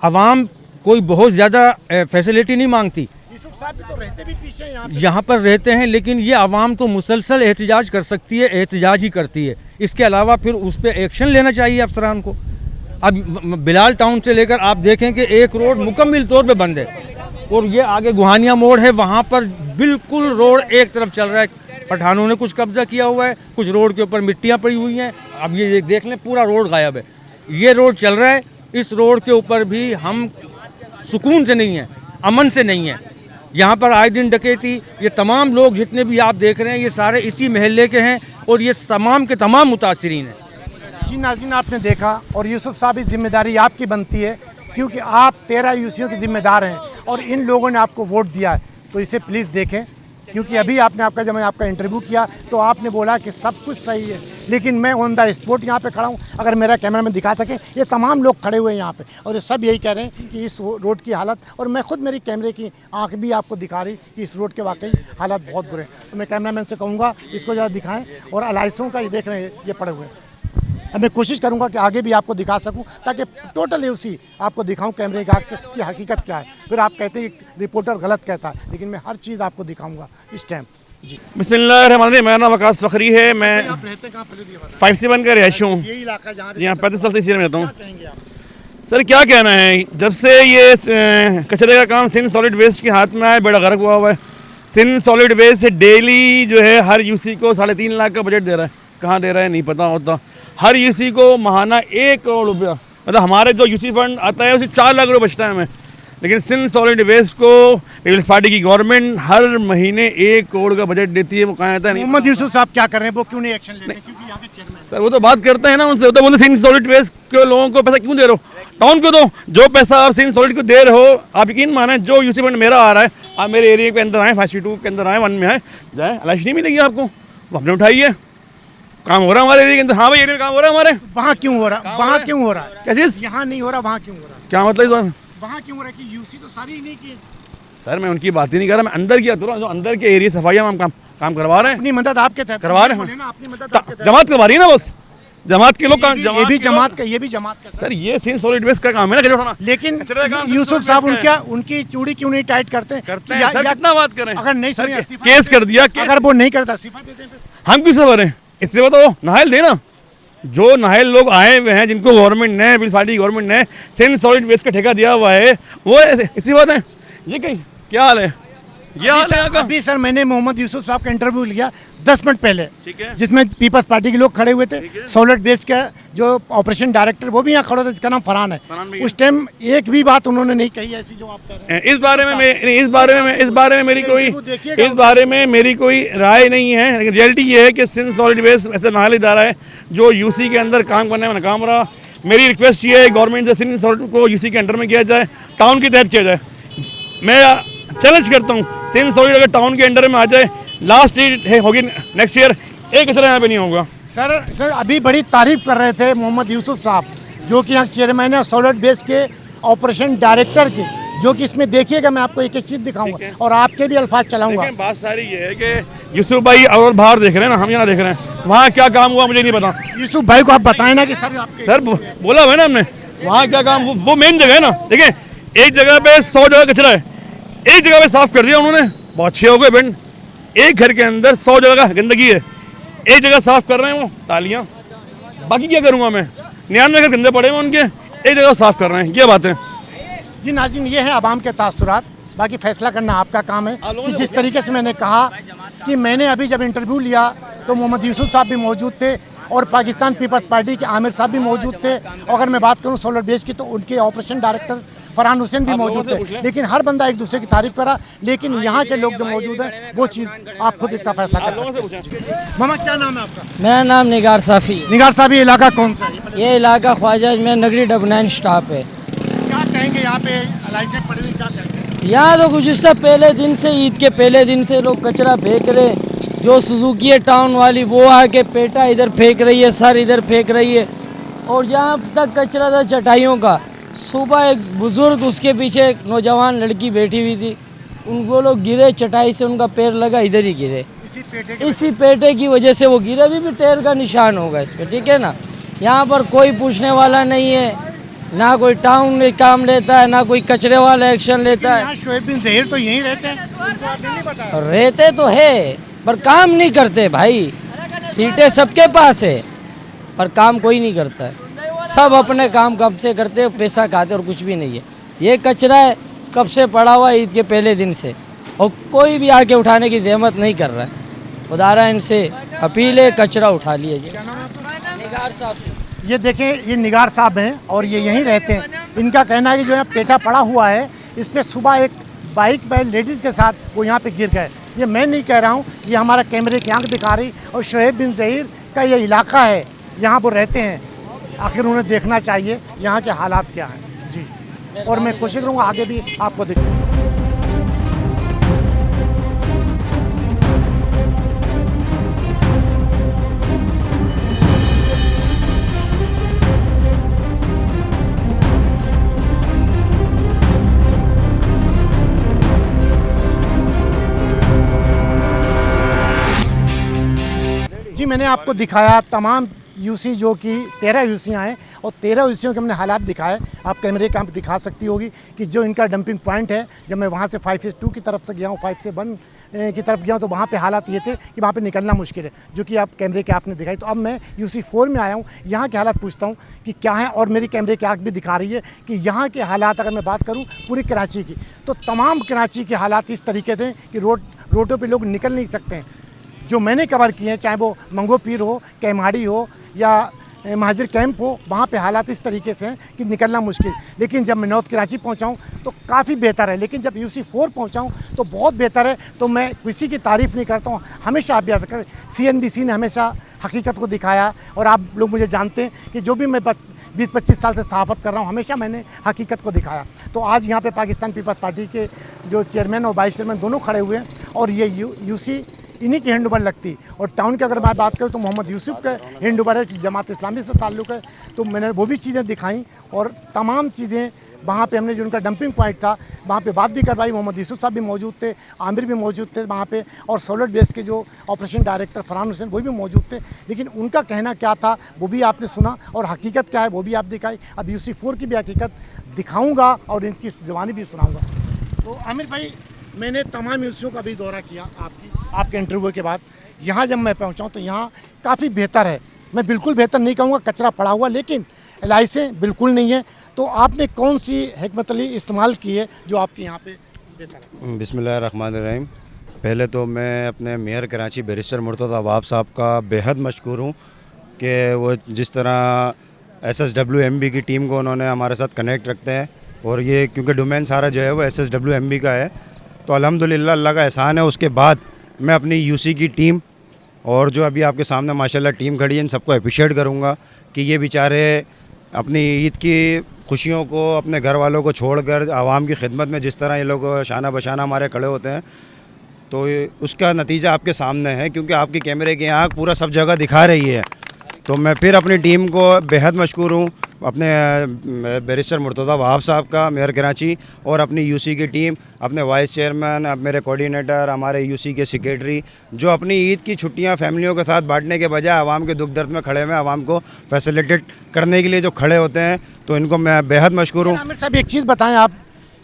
आवाम कोई बहुत ज़्यादा फैसिलिटी नहीं मांगती, यूसुफ साहब भी तो रहते भी पीछे यहाँ पर रहते हैं, लेकिन ये आवाम तो मुसलसल एहतजाज कर सकती है, एहतजाज ही करती है। इसके अलावा फिर उस पर एक्शन लेना चाहिए अफसरान को। अब बिलाल टाउन से लेकर आप देखें कि एक रोड मुकम्मल तौर पे बंद है, और ये आगे गुहानिया मोड़ है, वहाँ पर बिल्कुल रोड एक तरफ चल रहा है। पठानों ने कुछ कब्जा किया हुआ है, कुछ रोड के ऊपर मिट्टियाँ पड़ी हुई हैं। अब ये देख लें, पूरा रोड गायब है। ये रोड चल रहा है, इस रोड के ऊपर भी हम सुकून से नहीं हैं, अमन से नहीं हैं। यहाँ पर आए दिन डकैती, ये तमाम लोग जितने भी आप देख रहे हैं ये सारे इसी महल्ले के हैं और ये तमाम के तमाम मुतासिरीन हैं। जी नाज़रीन, आपने देखा, और यूसुफ साहब की जिम्मेदारी आपकी बनती है क्योंकि आप 13 यूसीओ के जिम्मेदार हैं और इन लोगों ने आपको वोट दिया है। तो इसे प्लीज़ देखें, क्योंकि अभी जब मैं आपका इंटरव्यू किया तो आपने बोला कि सब कुछ सही है, लेकिन मैं ऑन द स्पॉट यहाँ पे खड़ा हूँ। अगर मेरा कैमरा में दिखा सके, ये तमाम लोग खड़े हुए हैं यहाँ पे और ये सब यही कह रहे हैं कि इस रोड की हालत, और मैं खुद मेरी कैमरे की आँख भी आपको दिखा रही कि इस रोड के वाकई हालत बहुत बुरे हैं। तो मैं कैमरामैन से कहूँगा इसको ज़रा दिखाएँ, और एलाइसों का ये देख रहे हैं, ये पड़े हुए हैं। अब मैं कोशिश करूंगा कि आगे भी आपको दिखा सकूं, ताकि टोटल उसी आपको दिखाऊं कैमरे की आँख से कि हकीकत क्या है। फिर आप कहते हैं कि रिपोर्टर गलत कहता है, लेकिन मैं हर चीज़ आपको दिखाऊंगा इस टाइम। जी बिस्मिल्लाहिर्रहमानिर्रहीम। मेरा नाम वकास फ़खरी है। मैं आप रहते कहाँ? 5C1 का रिहायशी हूँ। यही इलाका जहाँ यहाँ 35 साल से इसी में रहता हूँ। कहेंगे आप? सर क्या कहना है, जब से ये कचरे का काम सिंध सॉलिड वेस्ट के हाथ में आया, बड़ा गर्क हुआ है। सिंध सॉलिड वेस्ट डेली जो है हर यूसी को 3.5 लाख का बजट दे रहा है। कहाँ दे रहा है नहीं पता होता। हर यूसी को महाना 1 करोड़ रुपया, मतलब हमारे जो यूसी फंड आता है उसे 4 लाख रुपये बचता है हमें, लेकिन सिंध सॉलिड वेस्ट को पीपल्स पार्टी की गवर्नमेंट हर महीने 1 करोड़ का बजट देती है। वो कहाँ आता है नहीं। मोहम्मद यूसुफ साहब क्या कर रहे हैं, वो क्यों नहीं एक्शन लेते हैं? क्योंकि यहाँ के चेयरमैन सर वो तो बात करते हैं ना उनसे, वो तो बोलते सिंध सॉलिड वेस्ट के लोगों को पैसा क्यों दे रहे हो, टाउन को दो। जो पैसा आप सिंध सॉलिड को दे रहे हो, आप यकीन माने जो यूसी फंड मेरा आ रहा है, आप मेरे एरिया के अंदर आए, 5C2 के अंदर आए, 1 में आए जाए, एलाइश नहीं मिलेगी आपको, वो आपने उठाइए। काम हो रहा है हमारे एरिया के अंदर। हाँ भाई, एरिया में काम हो रहा है हमारे। वहाँ क्यों हो रहा है? वहाँ क्यों हो रहा है? क्या चीज़? यहाँ नहीं हो रहा, वहाँ क्यों हो रहा है? क्या मतलब इस बार? वहाँ क्यों हो रहा है कि यूसी तो सारी ही नहीं की? सर मैं उनकी बात ही नहीं कर रहा, मैं अंदर की बात कर रहा हूँ। जो अंदर के एरिया सफाइयाँ हम काम करवा रहे हैं। अपनी मदद आपके तहत करवा रहे हैं। अपनी मदद आपके तहत। जमात करवा रही है ना बस, जमात के लोग। ये भी जमात का सर ये सिंध सॉलिड वेस्ट का काम है ना कचरा उठाना। लेकिन कचरे का काम यूसुफ सिंध साहब सॉलिड वेस्ट का उनकी चूड़ी क्यों नहीं टाइट करते? करते हैं सर, कितना बात करें। अगर नहीं सर, सुनिए, इस्तीफा केस दे कर दिया, दें। अगर वो नहीं करता इस्तीफा दे दें फिर। हम क्यों सब रहे हैं? इससे बताओ, नाहल देना। जो नाहल लोग आए हुए हैं, जिनको गवर्नमेंट ने, पीपल्स पार्टी गवर्नमेंट ने सिंध सॉलिड वेस्ट का ठेका दिया हुआ है, वो इसी बात है। ये कहीं क्या हाल है? ये हाल है अभी सर मैंने मोहम्मद यूसुफ साहब का इंटरव्यू लिया 10 मिनट पहले, ठीक है, जिसमें पीपल्स पार्टी के लोग खड़े हुए थे। सॉलिड वेस्ट का जो ऑपरेशन डायरेक्टर वो भी यहाँ खड़ा था, जिसका नाम फरहान है। उस टाइम एक भी बात उन्होंने नहीं कही ऐसी जो आप कर रहे हैं। इस बारे में मेरी कोई राय नहीं है, लेकिन रियलिटी ये है कि सिंध सॉलिड वेस्ट ऐसा नाहल इदारा है जो यूसी के अंदर काम करने में नाकाम रहा। मेरी रिक्वेस्ट ये है गवर्नमेंट से सिंध सॉलिड को यूसी के अंडर में किया जाए, टाउन के तहत किया जाए। मैं चैलेंज करता हूँ, सिंध सॉलिड अगर टाउन के अंडर में आ जाए, लास्ट ईयर होगी नेक्स्ट ईयर, एक कचरा यहाँ पे नहीं होगा। सर अभी बड़ी तारीफ कर रहे थे मोहम्मद यूसुफ साहब, जो कि यहाँ चेयरमैन है सॉलिड वेस्ट के ऑपरेशन डायरेक्टर के, जो कि इसमें देखिएगा मैं आपको एक एक चीज़ दिखाऊंगा और आपके भी अल्फाज चलाऊंगा। बात सारी ये है कि यूसुफ भाई और बाहर देख रहे हैं ना, हम यहाँ देख रहे हैं, वहाँ क्या काम हुआ मुझे नहीं पता। यूसुफ भाई को आप बताएं ना कि सर बोला हुआ है ना हमने, वहाँ क्या काम, वो मेन जगह है ना। देखिए एक जगह पे 100 जगह कचरा है, एक जगह पे साफ कर दिया उन्होंने, बहुत अच्छे हो गए बेंड। एक घर के अंदर 100 जगह गंदगी है, एक जगह साफ कर रहे हैं वो, तालियां। बाकी क्या करूँगा मैं, 99 घर गंदे पड़े हुए उनके, एक जगह साफ कर रहे हैं, ये बात है। जी नाज़रीन, ये है आवाम के तासुरात, बाकी फैसला करना आपका काम है। कि जिस तरीके से मैंने कहा कि मैंने अभी जब इंटरव्यू लिया तो मोहम्मद यूसुफ साहब भी मौजूद थे और पाकिस्तान पीपल्स पार्टी के आमिर साहब भी मौजूद थे। अगर मैं बात करूं सोलर बेस की तो उनके ऑपरेशन डायरेक्टर फरहान हुसैन भी मौजूद थे। लेकिन हर बंदा एक दूसरे की तारीफ करा, लेकिन यहाँ के लोग जो मौजूद हैं वो चीज़ आप खुद इतना फैसला कर सकते हैं। मामा क्या नाम है आपका? मेरा नाम निगार साफ़ी। निगार साहब, ये इलाका कौन सा है? ये इलाका ख्वाजा में नगरी डबनाइन स्टॉप है। क्या कहेंगे यहाँ पे लाइसेंस पड़ी हुई, क्या कहेंगे? यहाँ तो कुछ इससे पहले दिन से, ईद के पहले दिन से लोग कचरा फेंक रहे। जो सुजुकी टाउन वाली वो आके पेटा इधर फेंक रही है, सर इधर फेंक रही है। और जहाँ तक कचरा था चटाइयों का, सुबह एक बुज़ुर्ग, उसके पीछे एक नौजवान लड़की बैठी हुई थी, उनको लोग गिरे चटाई से, उनका पैर लगा, इधर ही गिरे। इसी पेटे की वजह से वो गिरे। भी पैर का निशान होगा इस पर, ठीक है ना। यहाँ पर कोई पूछने वाला नहीं है, ना कोई टाउन में काम लेता है, ना कोई कचरे वाला एक्शन लेता है। शोएब बिन ज़हीर तो यहीं रहते हैं, उनको आपने नहीं बताया? रहते तो है पर काम नहीं करते भाई। सीटें सबके पास है पर काम कोई नहीं करता है। सब अपने काम कब से करते, पैसा खाते और कुछ भी नहीं है। ये कचरा है कब से पड़ा हुआ, ईद के पहले दिन से, और कोई भी आके उठाने की जहमत नहीं कर रहा है। खुदारा इनसे अपील है, कचरा उठा लिए। निगार साहब, ये देखें, ये निगार साहब हैं और ये यहीं रहते हैं। इनका कहना है कि जो यहाँ पेटा पड़ा हुआ है, इस पर सुबह एक बाइक पर लेडीज़ के साथ वो यहाँ पे गिर गए। ये मैं नहीं कह रहा हूँ, ये हमारा कैमरे की आंख दिखा रही। और शोएब बिन ज़हीर का ये इलाका है, यहाँ वो रहते हैं। आखिर उन्हें देखना चाहिए यहाँ के हालात क्या हैं जी। और मैं कोशिश करूँगा आगे भी आपको दिखाऊँ। जी, मैंने आपको दिखाया तमाम यूसी, जो कि 13 यूसियाँ हैं, और 13 यूसियों के हमने हालात दिखाए। आप कैमरे का दिखा सकती होगी कि जो इनका डंपिंग पॉइंट है, जब मैं वहाँ से 5 से 2 की तरफ से गया हूँ, 5 से 1 की तरफ गया हूँ, तो वहाँ पे हालात ये थे कि वहाँ पे निकलना मुश्किल है, जो कि आप कैमरे के आपने दिखाई। तो अब मैं यूसी 4 में आया हूँ, यहाँ के हालात पूछता हूँ कि क्या है। और मेरी कैमरे की आँख भी दिखा रही है कि यहाँ के हालात, अगर मैं बात करूँ पूरी कराची की, तो तमाम कराची के हालात इस तरीके थे कि रोडों पर लोग निकल नहीं सकते हैं। जो मैंने कवर किए हैं, चाहे वो मंगो पीर हो, कैमाड़ी हो या महाजिर कैंप हो, वहाँ पे हालात इस तरीके से हैं कि निकलना मुश्किल। लेकिन जब मैं नॉर्थ कराची पहुँचा हूँ तो काफ़ी बेहतर है। लेकिन जब यूसी 4 पहुँचा हूँ तो बहुत बेहतर है। तो मैं किसी की तारीफ़ नहीं करता हूँ, हमेशा आप याद करें, CNBC ने हमेशा हकीकत को दिखाया। और आप लोग मुझे जानते हैं कि जो भी मैं 20-25 साल से सहाफ़त कर रहा हूँ, हमेशा मैंने हकीकत को दिखाया। तो आज यहाँ पे पाकिस्तान पीपल्स पार्टी के जो चेयरमैन और वाइस चेयरमैन दोनों खड़े हुए हैं, और ये यूसी इन्हीं की हैंड ओवर लगती। और टाउन की अगर मैं बात करूँ तो मोहम्मद यूसुफ का हैंड ओवर है, जमात इस्लामी से ताल्लुक़ है। तो मैंने वो भी चीज़ें दिखाई, और तमाम चीज़ें वहाँ पे हमने, जो उनका डंपिंग पॉइंट था, वहाँ पे बात भी करवाई। मोहम्मद यूसुफ साहब भी मौजूद थे, आमिर भी मौजूद थे वहाँ पे, और सोलर बेस के जो ऑपरेशन डायरेक्टर फरहान हुसैन वो भी मौजूद थे। लेकिन उनका कहना क्या था वो भी आपने सुना, और हकीकत क्या है वो भी आप दिखाई। अब यूसी 4 की भी हकीकत दिखाऊँगा और इनकी ज़ुबानी भी सुनाऊँगा। तो आमिर भाई, मैंने तमाम यूसियों का भी दौरा किया आपके इंटरव्यू के बाद। यहाँ जब मैं पहुँचा तो यहाँ काफ़ी बेहतर है। मैं बिल्कुल बेहतर नहीं कहूँगा, कचरा पड़ा हुआ, लेकिन लाइसें बिल्कुल नहीं है। तो आपने कौन सी हिकमत अली इस्तेमाल की है जो आपके यहाँ पे बेहतर है? बिस्मिल्लाहिर्रहमानिर्रहीम। पहले तो मैं अपने मेयर कराची बैरिस्टर मुर्तज़ा वहाब साहब का बेहद मशकूर हूँ कि वो जिस तरह SSWMB की टीम को उन्होंने हमारे साथ कनेक्ट रखते हैं। और ये क्योंकि डोमेन सारा जो है वो SSWMB का है, तो अल्हम्दुलिल्लाह अल्लाह का एहसान है। उसके बाद मैं अपनी यूसी की टीम, और जो अभी आपके सामने माशाल्लाह टीम खड़ी है, इन सबको अप्रिशिएट करूँगा कि ये बेचारे अपनी ईद की खुशियों को अपने घर वालों को छोड़कर आवाम की खिदमत में जिस तरह ये लोग शाना बशाना हमारे खड़े होते हैं, तो उसका नतीजा आपके सामने है। क्योंकि आपकी कैमरे की आँख पूरा सब जगह दिखा रही है। तो मैं फिर अपनी टीम को बेहद मशकूर हूँ, अपने बैरिस्टर मुर्तज़ा वहाब साहब का, मेयर कराची, और अपनी यूसी की टीम, अपने वाइस चेयरमैन, अब मेरे कोऑर्डिनेटर, हमारे यूसी के सेक्रेटरी, जो अपनी ईद की छुट्टियां फैमिलियों के साथ बांटने के बजाय आवाम के दुख दर्द में खड़े हुए, आवाम को फैसिलिटेट करने के लिए जो खड़े होते हैं, तो इनको मैं बेहद मशकूर हूँ। आमिर साहब, एक चीज़ बताएं आप,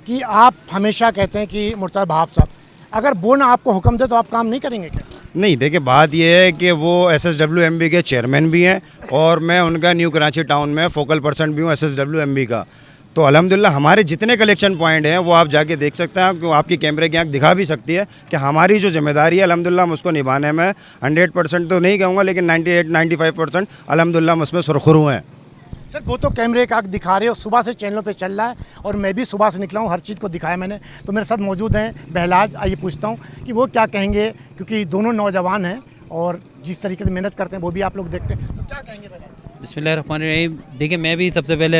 कि आप हमेशा कहते हैं कि मुर्तज़ा वहाब साहब, अगर वो ना आपको हुक्म दे तो आप काम नहीं करेंगे क्या? नहीं, देखिए बात यह है कि वो SSWMB के चेयरमैन भी हैं, और मैं उनका न्यू कराची टाउन में फोकल पर्सन भी हूँ SSWMB का। तो अल्हम्दुलिल्लाह हमारे जितने कलेक्शन पॉइंट हैं वो आप जाके देख सकते हैं, क्यों आपकी कैमरे की आँख दिखा भी सकती है कि हमारी जो जिम्मेदारी है अल्हम्दुलिल्लाह हम उसको निभाने में 100% तो नहीं कहूँगा, लेकिन 98-95% अल्हम्दुलिल्लाह हम उसमें सुरखरू हैं। सर वो तो कैमरे का दिखा रहे हो, सुबह से चैनलों पे चल रहा है और मैं भी सुबह से निकला हूँ, हर चीज़ को दिखाया मैंने। तो मेरे साथ मौजूद हैं बहलाज, आइए पूछता हूँ कि वो क्या कहेंगे, क्योंकि दोनों नौजवान हैं और जिस तरीके से मेहनत करते हैं वो भी आप लोग देखते हैं, तो क्या कहेंगे बहलाज? बिस्मिल्लाहिर्रहमानिर्रहीम। देखिए, मैं भी सबसे पहले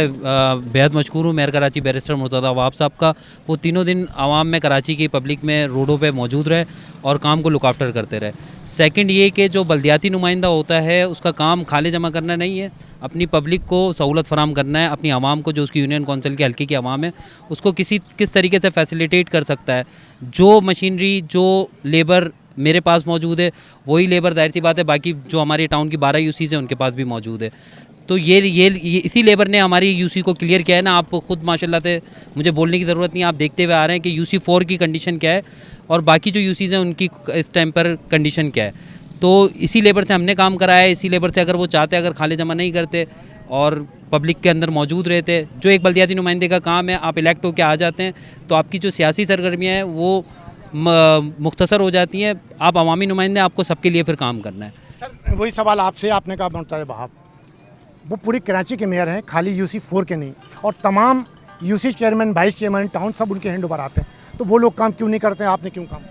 बेहद मशकूर हूँ मेयर कराची बैरिस्टर मुर्तज़ा वहाब साहब का। वो तीनों दिन आवाम में, कराची की पब्लिक में, रोडों पे मौजूद रहे और काम को लुक आफ्टर करते रहे। सेकंड ये कि जो बल्दियाती नुमाइंदा होता है उसका काम खाले जमा करना नहीं है, अपनी पब्लिक को सहूलत फराम करना है, अपनी आवाम को, जो उसकी यूनियन कौंसिल के हल्के की आवाम है उसको किस तरीके से फैसिलिटेट कर सकता है। जो मशीनरी, जो लेबर मेरे पास मौजूद है वही लेबर जाहिर सी बात है बाकी जो हमारे टाउन की 12 यूसीज़ हैं उनके पास भी मौजूद है। तो ये इसी लेबर ने हमारी यूसी को क्लियर किया है ना। आप खुद माशाल्लाह से, मुझे बोलने की ज़रूरत नहीं, आप देखते हुए आ रहे हैं कि यूसी 4 की कंडीशन क्या है और बाकी जो यूसीज़ हैं उनकी इस टाइम पर कंडीशन क्या है। तो इसी लेबर से हमने काम कराया है। इसी लेबर से अगर वो चाहते, अगर खाले जमा नहीं करते और पब्लिक के अंदर मौजूद रहते, जो एक बल्दियाती नुमाइंदे का काम है, आप इलेक्ट होकर आ जाते हैं तो आपकी जो सियासी सरगर्मियाँ हैं वो मुख्तसर हो जाती हैं। आप अवामी नुमाइंदे, आपको सबके लिए फिर काम करना है। सर वही सवाल आपसे, आपने कहा मुर्तज़ा वहाब, वो पूरी कराची के मेयर हैं, खाली यूसी 4 के नहीं, और तमाम UC chairman, vice chairman, town सब उनके हैंड ओवर आते हैं, तो वो लोग काम क्यों नहीं करते हैं? आपने क्यों काम?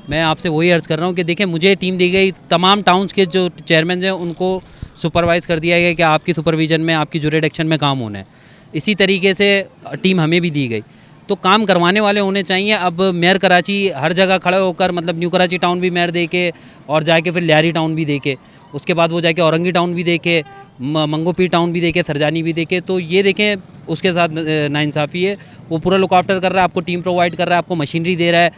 मैं आपसे वही अर्ज़ कर रहा हूँ कि देखिए, मुझे टीम दी गई, तमाम टाउन्स के जो चेयरमैन हैं उनको सुपरवाइज़ कर दिया गया कि आपकी सुपरविजन में, आपकी जुरिडिक्शन में काम होना है। इसी तरीके से टीम हमें भी दी गई, तो काम करवाने वाले होने चाहिए। अब मेयर कराची हर जगह खड़े होकर, मतलब न्यू कराची टाउन भी मेयर देके और जाके फिर लियारी टाउन भी देके, उसके बाद वो जाके औरंगी टाउन भी देखे, मंगोपीर टाउन भी देखे, सरजानी भी देखे, तो ये देखें उसके साथ नाइंसाफ़ी है। वो पूरा लुक आफ्टर कर रहा है, आपको टीम प्रोवाइड कर रहा है, आपको मशीनरी दे रहा है,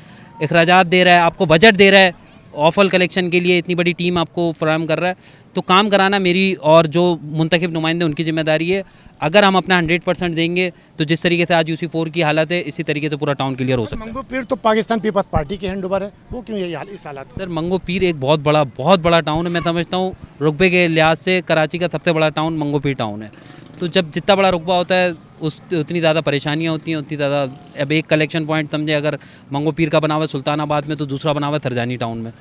अखराजात दे रहा है, आपको बजट दे रहा है, ऑफल कलेक्शन के लिए इतनी बड़ी टीम आपको फराहम कर रहा है। तो काम कराना मेरी और जो मुंतखब नुमाइंदे उनकी ज़िम्मेदारी है। अगर हम अपना 100% देंगे तो जिस तरीके से आज यूसी 4 की हालत है, इसी तरीके से पूरा टाउन क्लियर हो सकता है। मंगोपीर तो पाकिस्तान पीपल्स पार्टी के हैंड ओवर है, वो क्यों यही हाल, इस हालात? सर मंगोपीर एक बहुत बड़ा टाउन है। मैं समझता हूँ रुकबे के लिहाज से कराची का सबसे बड़ा टाउन मंगोपीर टाउन है। तो जब जितना बड़ा रुकबा होता है उतनी ज़्यादा परेशानियाँ होती हैं, उतनी ज़्यादा। अब एक कलेक्शन पॉइंट समझे, अगर मंगोपीर का बना हुआ सुल्तानाबाद में तो दूसरा बना हुआ सरजानी टाउन में,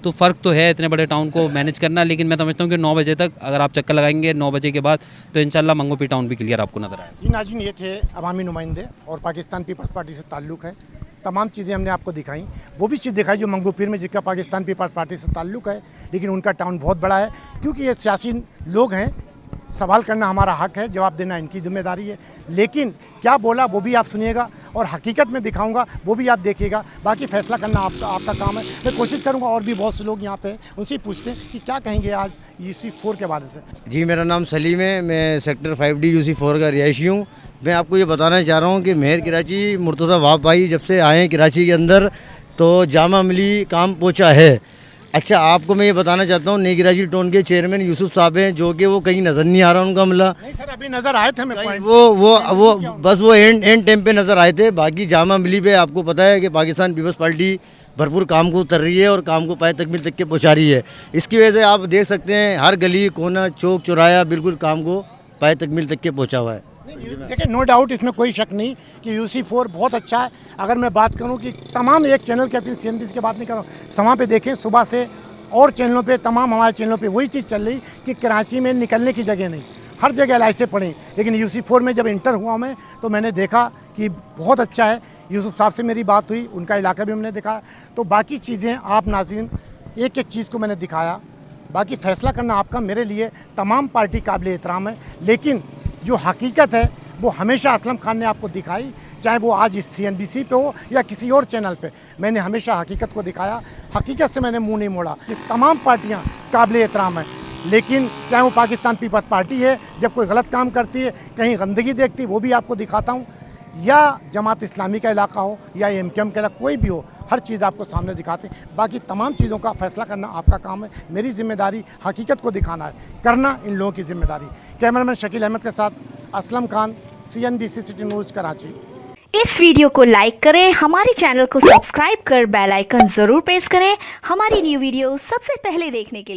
तो फ़र्क तो है इतने बड़े टाउन को मैनेज करना। लेकिन मैं समझता हूँ कि 9 बजे तक अगर आप चक्कर लगाएंगे, 9 बजे के बाद, तो इंशाल्लाह मंगोपीर टाउन भी क्लियर आपको नजर आएगा। जी नाज़रीन, ये थे अवामी नुमाइंदे और पाकिस्तान पीपल्स पार्टी से ताल्लुक़ है। तमाम चीज़ें हमने आपको दिखाई, वो भी चीज़ दिखाई जो मंगोपीर में, जिसका पाकिस्तान पीपल्स पार्टी से ताल्लुक़ है, लेकिन उनका टाउन बहुत बड़ा है। क्योंकि ये सियासी लोग हैं, सवाल करना हमारा हक है, जवाब देना इनकी जिम्मेदारी है। लेकिन क्या बोला वो भी आप सुनिएगा और हकीकत में दिखाऊंगा वो भी आप देखिएगा। बाकी फैसला करना आपका काम है। मैं कोशिश करूंगा और भी बहुत से लोग यहाँ पे हैं, उनसे पूछते हैं कि क्या कहेंगे आज यूसी 4 के बारे से। जी, मेरा नाम सलीम है, मैं सेक्टर 5D यूसी 4 का रिहायशी हूँ। मैं आपको ये बताना चाह रहा हूँ कि मेयर कराची मुर्तज़ा वहाब भाई जब से आए हैं कराची के अंदर तो जामा मिली काम पहुँचा है। अच्छा, आपको मैं ये बताना चाहता हूँ, नई कराची टाउन के चेयरमैन यूसुफ साहब हैं, जो कि वो कहीं नज़र नहीं आ रहा उनका अमला। नहीं सर, अभी नज़र आए थे हमें, वो बस वो एंड टाइम पे नज़र आए थे। बाकी जामा मिली पे आपको पता है कि पाकिस्तान पीपल्स पार्टी भरपूर काम को उतर रही है और काम को पाए तकमील तक के पहुँचा रही है। इसकी वजह से आप देख सकते हैं हर गली कोना चौक चौराया बिल्कुल काम को पाए तकमील तक के पहुँचा हुआ है। देखिए, नो डाउट, इसमें कोई शक नहीं कि यूसी 4 बहुत अच्छा है। अगर मैं बात करूं कि तमाम एक चैनल के, अपनी CNBC की बात नहीं कर रहा हूँ, समा पे देखें सुबह से और चैनलों पे, तमाम हमारे चैनलों पे वही चीज़ चल रही कि कराची में निकलने की जगह नहीं, हर जगह लाइसें पड़ी। लेकिन यूसी 4 में जब इंटर हुआ मैं तो मैंने देखा कि बहुत अच्छा है। यूसुफ साहब से मेरी बात हुई, उनका इलाका भी हमने दिखाया। तो बाकी चीज़ें आप नाज़रीन, एक एक चीज़ को मैंने दिखाया। बाकी फ़ैसला करना आपका, मेरे लिए तमाम पार्टी काबिल एहतराम है, लेकिन जो हकीकत है वो हमेशा असलम खान ने आपको दिखाई, चाहे वो आज इस CNBC पे हो या किसी और चैनल पे। मैंने हमेशा हकीकत को दिखाया, हकीकत से मैंने मुंह नहीं मोड़ा। ये तमाम पार्टियां काबिल एहतराम हैं, लेकिन चाहे वो पाकिस्तान पीपल्स पार्टी है, जब कोई गलत काम करती है, कहीं गंदगी देखती है, वो भी आपको दिखाता हूँ, या जमात इस्लामी का इलाका हो या MKM का इलाका, कोई भी हो, हर चीज़ आपको सामने दिखाते हैं। बाकी तमाम चीज़ों का फ़ैसला करना आपका काम है, मेरी जिम्मेदारी हकीकत को दिखाना है, करना इन लोगों की जिम्मेदारी। कैमरामैन शकील अहमद के साथ Aslam Khan, CNBC city news Karachi. इस वीडियो को लाइक करें, हमारे चैनल को सब्सक्राइब कर बेल आइकन ज़रूर प्रेस करें हमारी न्यू वीडियो सबसे पहले देखने के लिए।